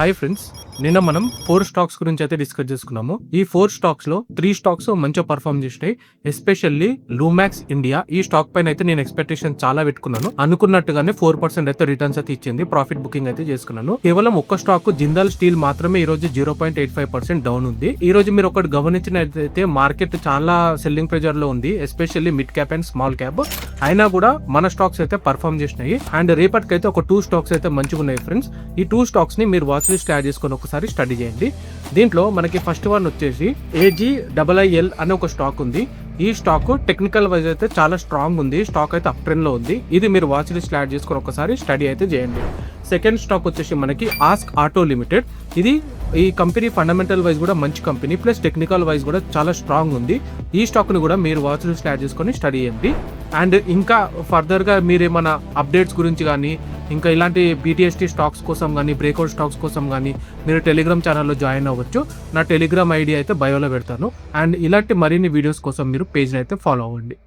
Hi friends, నిన్న మనం 4 stocks గురించి అయితే డిస్కస్ చేసుకున్నాము. ఈ 4 స్టాక్స్ లో 3 స్టాక్స్ మంచిగా పర్ఫార్మ్ చేసినాయి. Especially Lumax India. ఈ స్టాక్ పైన అయితే నేను ఎక్స్పెక్టేషన్ చాలా పెట్టుకున్నాను. అనుకున్నట్టుగానే 4% అయితే రిటర్న్స్ అయితే ఇచ్చింది. ప్రాఫిట్ బుకింగ్ అయితే చేసుకున్నాను. కేవలం ఒక్క స్టాక్ జిందాల్ స్టీల్ మాత్రమే ఈ రోజు 0.85% డౌన్ ఉంది. ఈ రోజు మీరు ఒకటి గమనించినట్లయితే మార్కెట్ చాలా సెల్లింగ్ ప్రెజర్ లో ఉంది. Especially mid cap and small cap. అయినా కూడా మన స్టాక్స్ అయితే పర్ఫార్మ్ చేసినాయి. అండ్ రేపటికైతే ఒక 2 స్టాక్స్ అయితే మంచిగా ఉన్నాయి ఫ్రెండ్స్. ఈ 2 స్టాక్స్ ని మీరు వాచ్ లిస్ట్ యాడ్ చేసుకొని ఒకసారి స్టడీ చేయండి. దీంట్లో మనకి ఫస్ట్ వన్ వచ్చేసి AGIIL అనే ఒక స్టాక్ ఉంది. ఈ స్టాక్ టెక్నికల్ వైజ్ అయితే చాలా స్ట్రాంగ్ ఉంది. స్టాక్ అయితే అప్ ట్రెండ్ లో ఉంది. ఇది మీరు వాచ్ లిస్ట్ యాడ్ చేసుకొని ఒకసారి స్టడీ అయితే చేయండి. సెకండ్ స్టాక్ వచ్చేసి మనకి ఆస్క్ ఆటో లిమిటెడ్. ఇది ఈ కంపెనీ ఫండమెంటల్ వైజ్ కూడా మంచి కంపెనీ, ప్లస్ టెక్నికల్ వైజ్ కూడా చాలా స్ట్రాంగ్ ఉంది. ఈ స్టాక్ ని కూడా మీరు వాచ్ లిస్ట్ యాడ్ చేసుకొని స్టడీ చేయండి. అండ్ ఇంకా ఫర్దర్ గా మీరు ఏమైనా అప్డేట్స్ గురించి కానీ ఇంకా ఇలాంటి BTST స్టాక్స్ కోసం కానీ బ్రేక్అవుట్ స్టాక్స్ కోసం కానీ మీరు టెలిగ్రామ్ ఛానల్లో జాయిన్ అవ్వచ్చు. నా టెలిగ్రామ్ ఐడి అయితే బయోలో పెడతాను. అండ్ ఇలాంటి మరిన్ని వీడియోస్ కోసం మీరు పేజ్ని అయితే ఫాలో అవ్వండి.